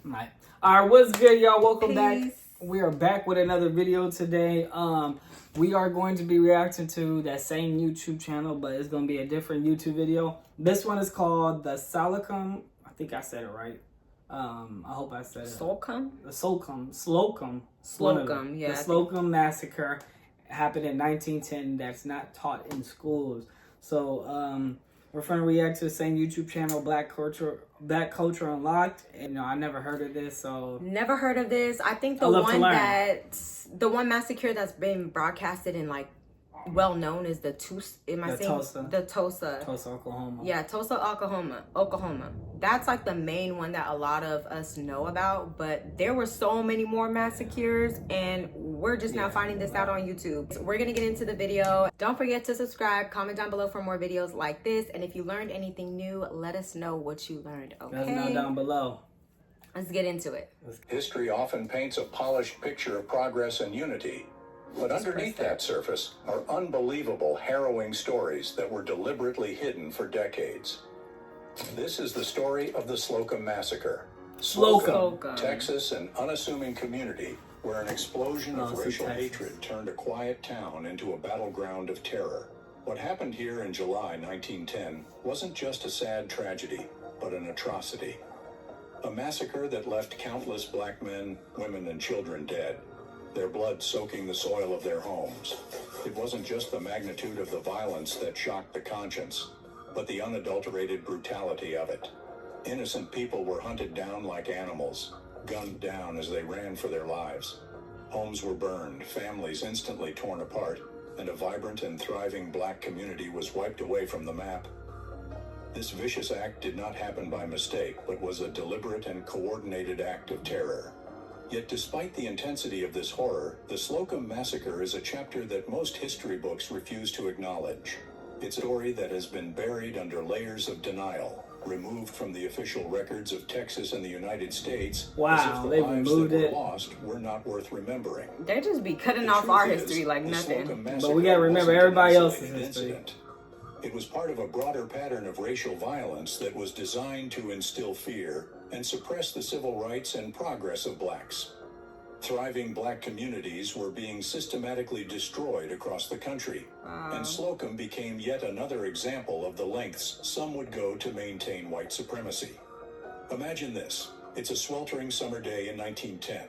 All right, what's good, y'all? Welcome back. Peace. We are back with another video today. We are going to be reacting to that same YouTube channel, but it's going to be a different YouTube video. This one is called the Slocum. I think I said it right. I hope I said it. Slocum? The Slocum, yeah. The Slocum Massacre happened in 1910. That's not taught in schools. So, we're going to react to the same YouTube channel, Black Culture Unlocked. And I never heard of this, so Never heard of this. I think the one massacre that's been broadcasted and like well known is the Tulsa, Oklahoma. Yeah, Tulsa, Oklahoma. That's like the main one that a lot of us know about, but there were so many more massacres and we're just now finding this out on YouTube. So we're gonna get into the video. Don't forget to subscribe, comment down below for more videos like this, and if you learned anything new, let us know what you learned, okay? Let us know down below. Let's get into it. History often paints a polished picture of progress and unity. But underneath that surface are unbelievable, harrowing stories that were deliberately hidden for decades. This is the story of the Slocum Massacre. Slocum, Texas, an unassuming community where an explosion of racial hatred turned a quiet town into a battleground of terror. What happened here in July 1910 wasn't just a sad tragedy, but an atrocity. A massacre that left countless black men, women, and children dead, their blood soaking the soil of their homes. It wasn't just the magnitude of the violence that shocked the conscience, but the unadulterated brutality of it. Innocent people were hunted down like animals, gunned down as they ran for their lives. Homes were burned, families instantly torn apart, and a vibrant and thriving black community was wiped away from the map. This vicious act did not happen by mistake, but was a deliberate and coordinated act of terror. Yet despite the intensity of this horror, the Slocum Massacre is a chapter that most history books refuse to acknowledge. It's a story that has been buried under layers of denial, removed from the official records of Texas and the United States. Wow, as if the they lives removed that were it. Lost were not worth remembering. They just be cutting The off our truth is, history like the nothing. Slocum But we Massacre gotta remember wasn't an everybody else's isolated history. incident. It was part of a broader pattern of racial violence that was designed to instill fear and suppress the civil rights and progress of blacks. Thriving black communities were being systematically destroyed across the country, and Slocum became yet another example of the lengths some would go to maintain white supremacy. Imagine this. It's a sweltering summer day in 1910.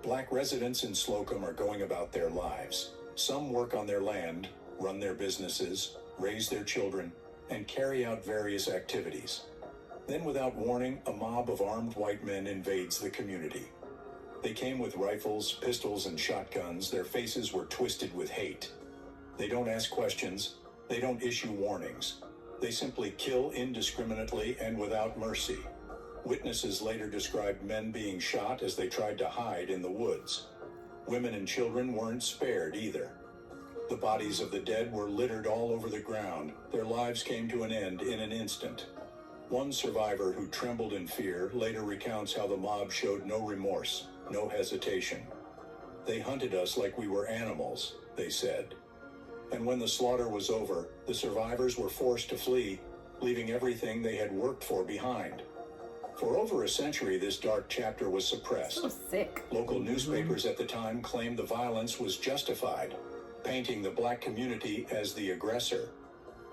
Black residents in Slocum are going about their lives. Some work on their land, run their businesses, raise their children, and carry out various activities. Then, without warning, a mob of armed white men invades the community. They came with rifles, pistols, and shotguns. Their faces were twisted with hate. They don't ask questions. They don't issue warnings. They simply kill indiscriminately and without mercy. Witnesses later described men being shot as they tried to hide in the woods. Women and children weren't spared either. The bodies of the dead were littered all over the ground. Their lives came to an end in an instant. One survivor who trembled in fear later recounts how the mob showed no remorse, no hesitation. They hunted us like we were animals, they said. And when the slaughter was over, the survivors were forced to flee, leaving everything they had worked for behind. For over a century, this dark chapter was suppressed. So sick. Local newspapers at the time claimed the violence was justified, painting the black community as the aggressor.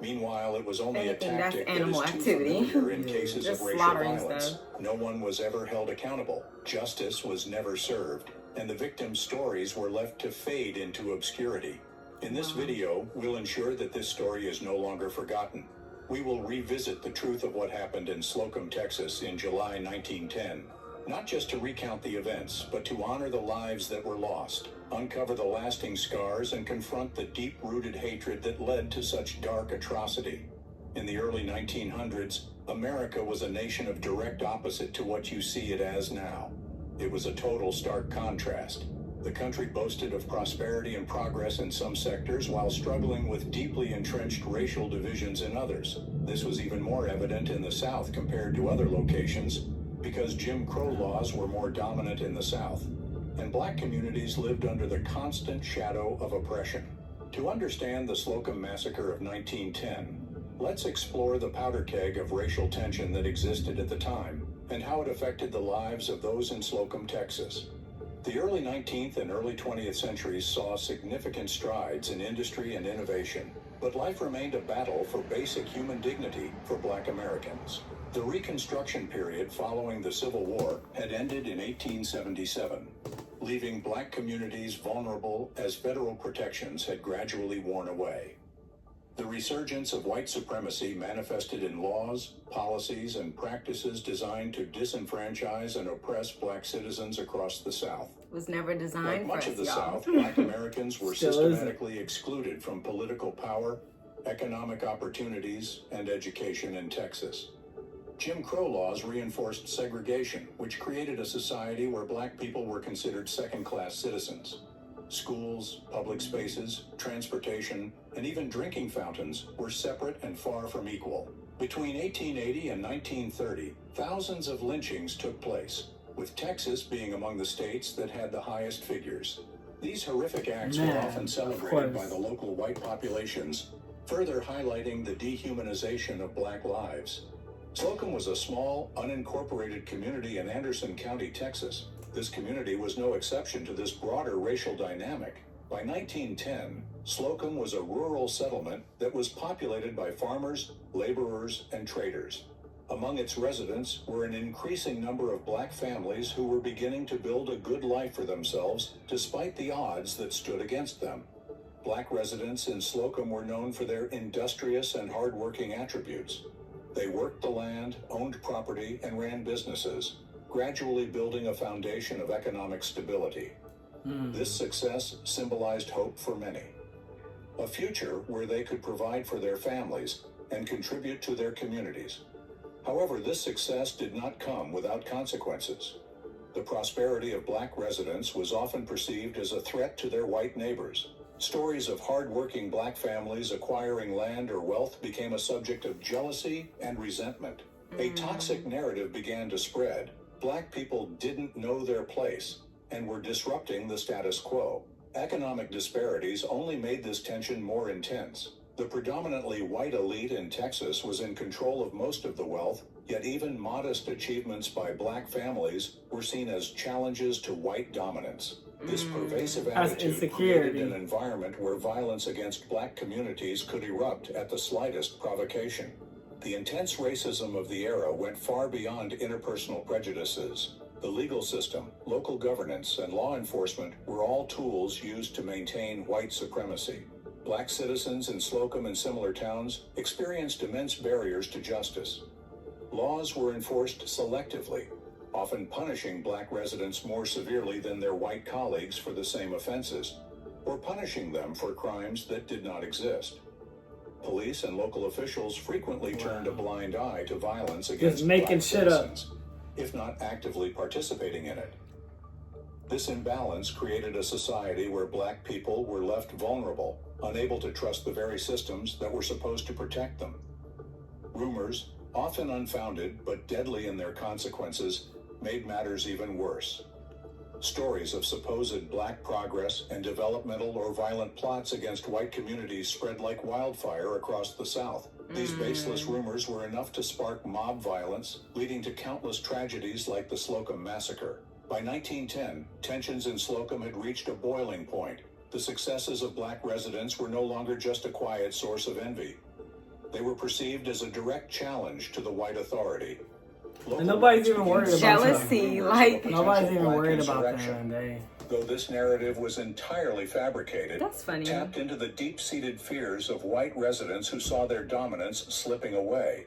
Meanwhile, it was only a tactic that is too familiar in cases of racial violence. No one was ever held accountable. Justice was never served, and the victims' stories were left to fade into obscurity. In this video, we'll ensure that this story is no longer forgotten. We will revisit the truth of what happened in Slocum, Texas in July 1910. Not just to recount the events, but to honor the lives that were lost, uncover the lasting scars, and confront the deep-rooted hatred that led to such dark atrocity. In the early 1900s, America was a nation of direct opposite to what you see it as now. It was a total stark contrast. The country boasted of prosperity and progress in some sectors while struggling with deeply entrenched racial divisions in others. This was even more evident in the South compared to other locations, because Jim Crow laws were more dominant in the South, and black communities lived under the constant shadow of oppression. To understand the Slocum Massacre of 1910, let's explore the powder keg of racial tension that existed at the time and how it affected the lives of those in Slocum, Texas. The early 19th and early 20th centuries saw significant strides in industry and innovation, but life remained a battle for basic human dignity for Black Americans. The Reconstruction period following the Civil War had ended in 1877, leaving Black communities vulnerable as federal protections had gradually worn away. The resurgence of white supremacy manifested in laws, policies, and practices designed to disenfranchise and oppress Black citizens across the South. It was never designed Like much for of the us, y'all. South, Black Americans were Still systematically excluded from political power, economic opportunities, and education in Texas. Jim Crow laws reinforced segregation, which created a society where Black people were considered second-class citizens. Schools, public spaces, transportation, and even drinking fountains were separate and far from equal. Between 1880 and 1930, thousands of lynchings took place, with Texas being among the states that had the highest figures. These horrific acts were often celebrated by the local white populations, further highlighting the dehumanization of Black lives. Slocum was a small, unincorporated community in Anderson County, Texas. This community was no exception to this broader racial dynamic. By 1910, Slocum was a rural settlement that was populated by farmers, laborers, and traders. Among its residents were an increasing number of Black families who were beginning to build a good life for themselves despite the odds that stood against them. Black residents in Slocum were known for their industrious and hardworking attributes. They worked the land, owned property, and ran businesses, gradually building a foundation of economic stability. This success symbolized hope for many. A future where they could provide for their families and contribute to their communities. However, this success did not come without consequences. The prosperity of Black residents was often perceived as a threat to their white neighbors. Stories of hard-working Black families acquiring land or wealth became a subject of jealousy and resentment. A toxic narrative began to spread. Black people didn't know their place and were disrupting the status quo. Economic disparities only made this tension more intense. The predominantly white elite in Texas was in control of most of the wealth, yet even modest achievements by Black families were seen as challenges to white dominance. This pervasive attitude created an environment where violence against Black communities could erupt at the slightest provocation. The intense racism of the era went far beyond interpersonal prejudices. The legal system, local governance, and law enforcement were all tools used to maintain white supremacy. Black citizens in Slocum and similar towns experienced immense barriers to justice. Laws were enforced selectively, often punishing Black residents more severely than their white colleagues for the same offenses, or punishing them for crimes that did not exist. Police and local officials frequently turned a blind eye to violence against Black citizens, if not actively participating in it. This imbalance created a society where Black people were left vulnerable, unable to trust the very systems that were supposed to protect them. Rumors, often unfounded but deadly in their consequences, made matters even worse. Stories of supposed Black progress and developmental or violent plots against white communities spread like wildfire across the South. These baseless rumors were enough to spark mob violence, leading to countless tragedies like the Slocum Massacre. By 1910, tensions in Slocum had reached a boiling point. The successes of Black residents were no longer just a quiet source of envy. They were perceived as a direct challenge to the white authority. And nobody's even worried about jealousy, like nobody's even worried about that. Though this narrative was entirely fabricated, that's funny. Tapped into the deep-seated fears of white residents who saw their dominance slipping away.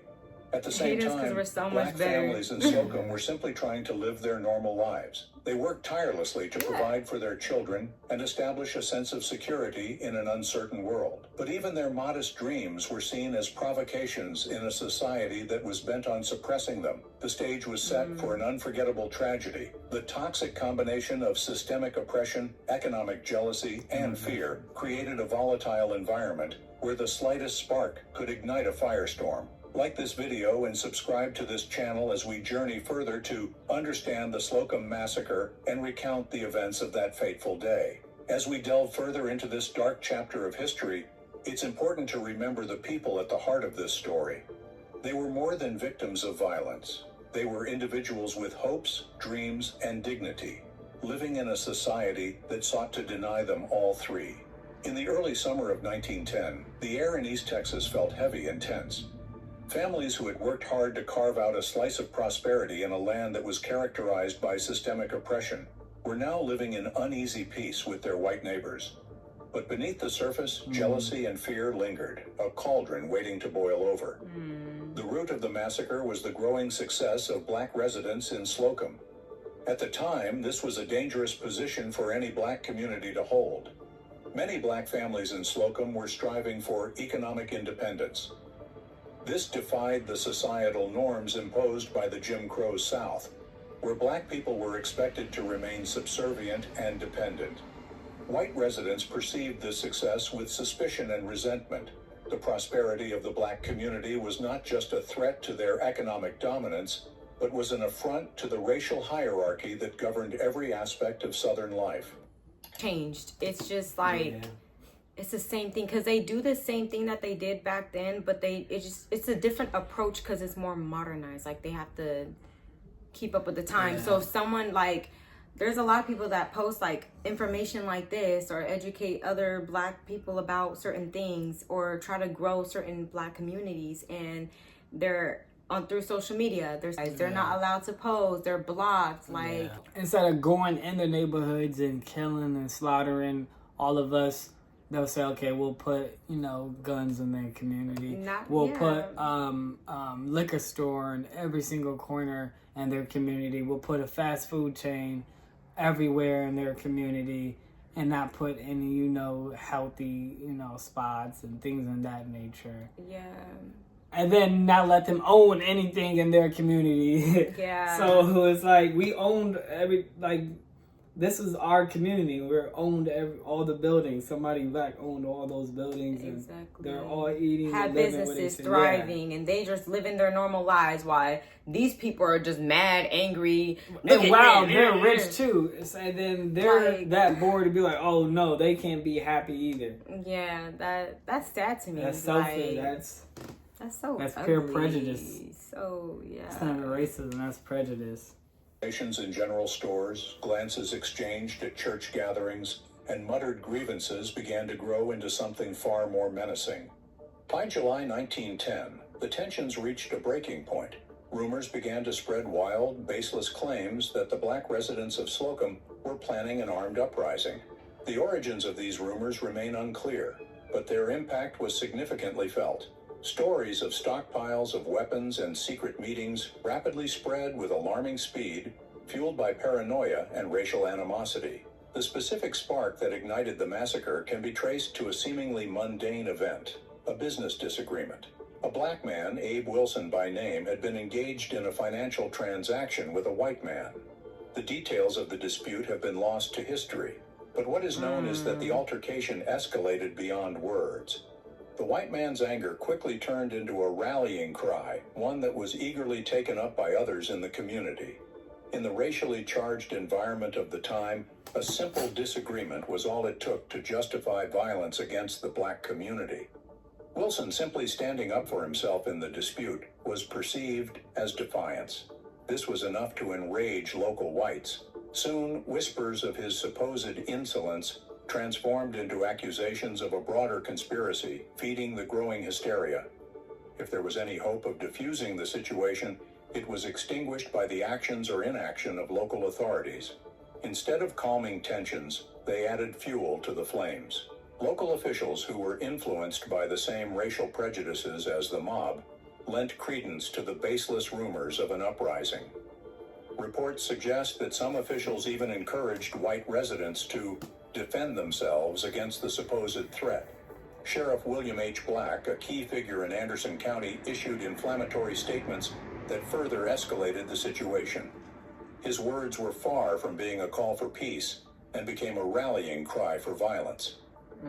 At the same time, Black families in Slocum were simply trying to live their normal lives. They worked tirelessly to provide for their children and establish a sense of security in an uncertain world. But even their modest dreams were seen as provocations in a society that was bent on suppressing them. The stage was set for an unforgettable tragedy. The toxic combination of systemic oppression, economic jealousy, and fear created a volatile environment where the slightest spark could ignite a firestorm. Like this video and subscribe to this channel as we journey further to understand the Slocum Massacre and recount the events of that fateful day. As we delve further into this dark chapter of history, it's important to remember the people at the heart of this story. They were more than victims of violence. They were individuals with hopes, dreams, and dignity, living in a society that sought to deny them all three. In the early summer of 1910, the air in East Texas felt heavy and tense. Families who had worked hard to carve out a slice of prosperity in a land that was characterized by systemic oppression were now living in uneasy peace with their white neighbors. But beneath the surface, jealousy and fear lingered, a cauldron waiting to boil over. The root of the massacre was the growing success of black residents in Slocum. At the time, this was a dangerous position for any black community to hold. Many black families in Slocum were striving for economic independence. This defied the societal norms imposed by the Jim Crow South, where black people were expected to remain subservient and dependent. White residents perceived this success with suspicion and resentment. The prosperity of the black community was not just a threat to their economic dominance, but was an affront to the racial hierarchy that governed every aspect of Southern life. Changed. It's just like, it's the same thing, because they do the same thing that they did back then, but it's a different approach because it's more modernized. Like, they have to keep up with the time. So if someone, like, there's a lot of people that post like information like this or educate other black people about certain things or try to grow certain black communities, and they're on through social media. They're not allowed to post. They're blocked. Like, instead of going in the neighborhoods and killing and slaughtering all of us, they'll say, okay, we'll put, guns in their community. We'll put liquor store in every single corner in their community. We'll put a fast food chain everywhere in their community and not put any, healthy, spots and things of that nature. Yeah. And then not let them own anything in their community. Yeah. So it's like we owned this is our community. We're owned all the buildings. Somebody black owned all those buildings. Exactly. And they're all eating. Have businesses thriving, and they just living their normal lives. While these people are just mad, angry. And wow, they're rich too. And then they're that bored to be like, oh no, they can't be happy either. Yeah, that's sad to me. That's selfish. That's pure prejudice. So yeah. It's not even racism. That's prejudice. In general stores, glances exchanged at church gatherings, and muttered grievances began to grow into something far more menacing. By July 1910, the tensions reached a breaking point. Rumors began to spread wild, baseless claims that the black residents of Slocum were planning an armed uprising. The origins of these rumors remain unclear, but their impact was significantly felt. Stories of stockpiles of weapons and secret meetings rapidly spread with alarming speed, fueled by paranoia and racial animosity. The specific spark that ignited the massacre can be traced to a seemingly mundane event, a business disagreement. A black man, Abe Wilson by name, had been engaged in a financial transaction with a white man. The details of the dispute have been lost to history, but what is known is that the altercation escalated beyond words. The white man's anger quickly turned into a rallying cry, one that was eagerly taken up by others in the community. In the racially charged environment of the time, a simple disagreement was all it took to justify violence against the black community. Wilson simply standing up for himself in the dispute was perceived as defiance. This was enough to enrage local whites. Soon, whispers of his supposed insolence transformed into accusations of a broader conspiracy, feeding the growing hysteria. If there was any hope of diffusing the situation, it was extinguished by the actions or inaction of local authorities. Instead of calming tensions, they added fuel to the flames. Local officials who were influenced by the same racial prejudices as the mob lent credence to the baseless rumors of an uprising. Reports suggest that some officials even encouraged white residents to defend themselves against the supposed threat. Sheriff William H. Black, a key figure in Anderson County, issued inflammatory statements that further escalated the situation. His words were far from being a call for peace and became a rallying cry for violence.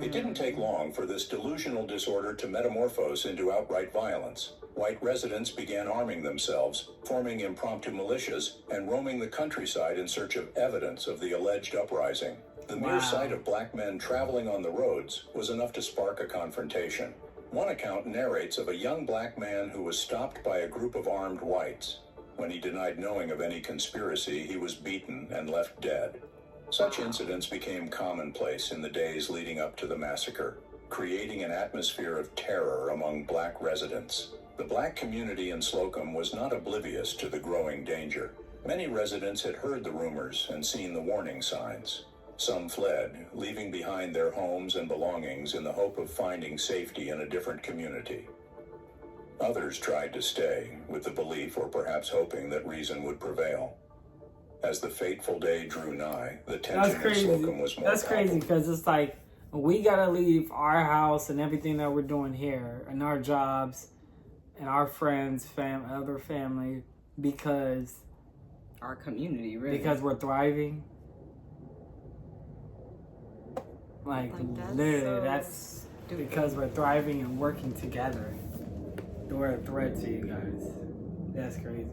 It didn't take long for this delusional disorder to metamorphose into outright violence. White residents began arming themselves, forming impromptu militias, and roaming the countryside in search of evidence of the alleged uprising. The mere sight of black men traveling on the roads was enough to spark a confrontation. One account narrates of a young black man who was stopped by a group of armed whites. When he denied knowing of any conspiracy, he was beaten and left dead. Such incidents became commonplace in the days leading up to the massacre, creating an atmosphere of terror among black residents. The black community in Slocum was not oblivious to the growing danger. Many residents had heard the rumors and seen the warning signs. Some fled, leaving behind their homes and belongings in the hope of finding safety in a different community. Others tried to stay, with the belief or perhaps hoping that reason would prevail. As the fateful day drew nigh, the tension in Slocum was more That's crazy, because it's like, we gotta leave our house and everything that we're doing here, and our jobs, and our friends, other family, because our community, really. Because we're thriving. Like literally, that's because we're thriving and working together. We're a threat to you guys. That's crazy.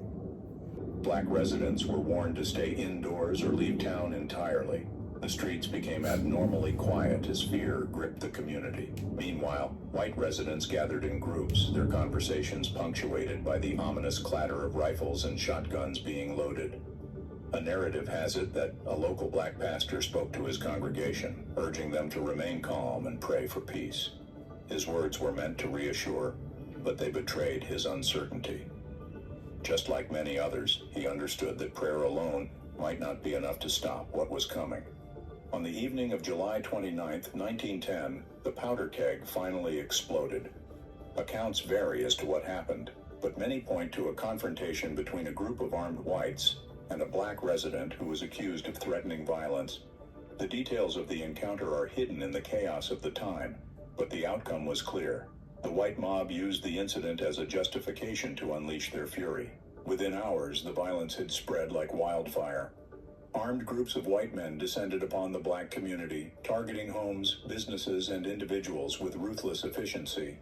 Black residents were warned to stay indoors or leave town entirely. The streets became abnormally quiet as fear gripped the community. Meanwhile, white residents gathered in groups, their conversations punctuated by the ominous clatter of rifles and shotguns being loaded. A narrative has it that a local black pastor spoke to his congregation, urging them to remain calm and pray for peace. His words were meant to reassure, but they betrayed his uncertainty. Just like many others, he understood that prayer alone might not be enough to stop what was coming. On the evening of July 29, 1910, the powder keg finally exploded. Accounts vary as to what happened, but many point to a confrontation between a group of armed whites and a black resident who was accused of threatening violence. The details of the encounter are hidden in the chaos of the time, but the outcome was clear. The white mob used the incident as a justification to unleash their fury. Within hours, the violence had spread like wildfire. Armed groups of white men descended upon the black community, targeting homes, businesses, and individuals with ruthless efficiency.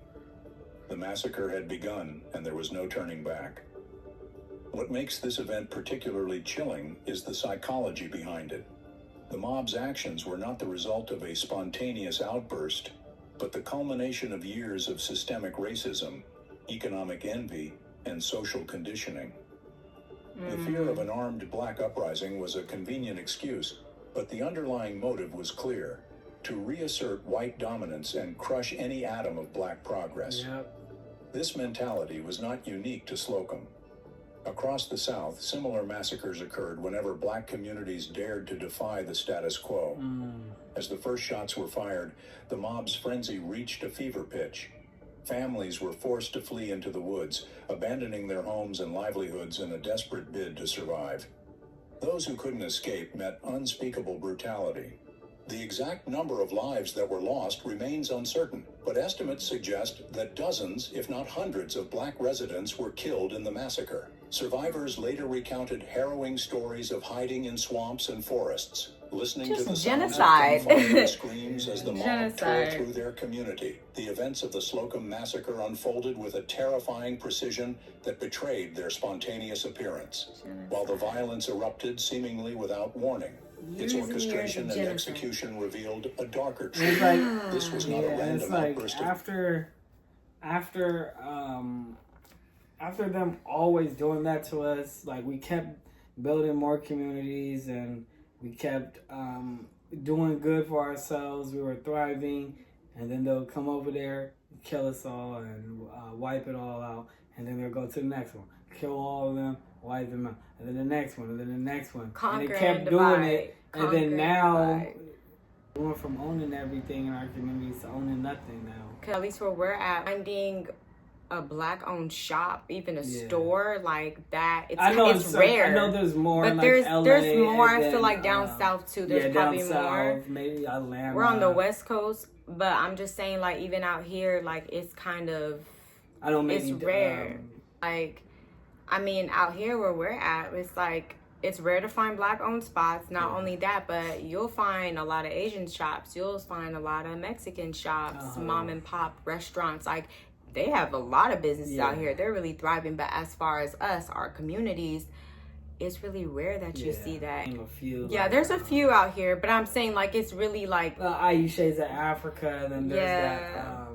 The massacre had begun, and there was no turning back. What makes this event particularly chilling is the psychology behind it. The mob's actions were not the result of a spontaneous outburst, but the culmination of years of systemic racism, economic envy, and social conditioning. The fear of an armed black uprising was a convenient excuse, but the underlying motive was clear: to reassert white dominance and crush any atom of black progress. Yep. This mentality was not unique to Slocum. Across the South, similar massacres occurred whenever black communities dared to defy the status quo. As the first shots were fired, the mob's frenzy reached a fever pitch. Families were forced to flee into the woods, abandoning their homes and livelihoods in a desperate bid to survive. Those who couldn't escape met unspeakable brutality. The exact number of lives that were lost remains uncertain, but estimates suggest that dozens, if not hundreds, of black residents were killed in the massacre. Survivors later recounted harrowing stories of hiding in swamps and forests, listening to the sounds of gunfire and screams as the mob tore through their community. The events of the Slocum Massacre unfolded with a terrifying precision that betrayed their spontaneous appearance. While the violence erupted seemingly without warning, its orchestration and execution revealed a darker truth. This was not a random outburst of... After them always doing that to us, like, we kept building more communities and we kept doing good for ourselves. We were thriving, and then they'll come over there, kill us all, and wipe it all out. And then they'll go to the next one, kill all of them, wipe them out, and then the next one, and then the next one. Conquer and they kept and doing divide. it, and then now we went from owning everything in our communities to owning nothing now. At least where we're at, finding a black-owned shop, even a store like that, it's rare. I know there's more, but in there's LA, there's more. I then, feel like down south too. There's probably down more. South, maybe Atlanta. We're on the West Coast, but I'm just saying, like, even out here, like, it's kind of, it's rare. Like, I mean, out here where we're at, it's like, it's rare to find black-owned spots. Not only that, but you'll find a lot of Asian shops. You'll find a lot of Mexican shops, mom-and-pop restaurants. Like, they have a lot of businesses out here. They're really thriving. But as far as us, our communities, it's really rare that you see that. There's a few out here, but I'm saying, like, it's really like Aisha's of Africa, and then there's that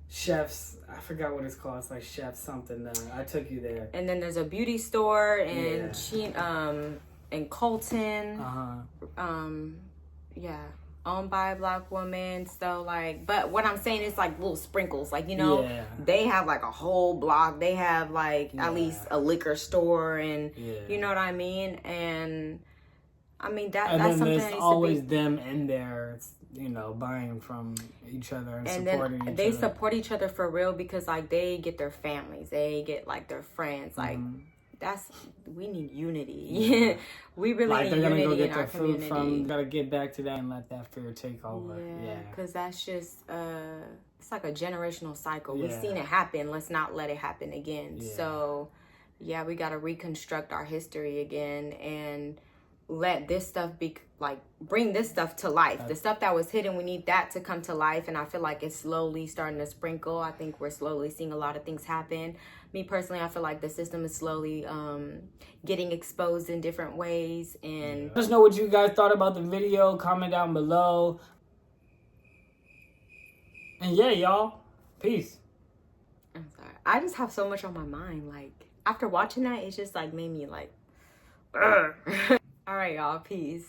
Chef's I forgot what it's called. It's like Chef something. I took you there. And then there's a beauty store in in Colton. Yeah, owned by a Black woman. So like, but what I'm saying is like little sprinkles. Like, you know, they have like a whole block. They have like at least a liquor store, and you know what I mean. And I mean that's something. And there's always them in there, you know, buying from each other and supporting each other. They support each other for real, because like they get their families, they get like their friends, like we need unity. We really like need unity go get in our community. Gotta get back to that and let that fear take over. Because that's just it's like a generational cycle. We've seen it happen. Let's not let it happen again. So yeah, we gotta reconstruct our history again and let this stuff be like, bring this stuff to life. The stuff that was hidden, we need that to come to life. And I feel like it's slowly starting to sprinkle. I think we're slowly seeing a lot of things happen. Me personally, I feel like the system is slowly getting exposed in different ways. And let us know what you guys thought about the video. Comment down below. And yeah, y'all, peace. I'm sorry, I just have so much on my mind. Like after watching that, it just like made me like all right, y'all, peace.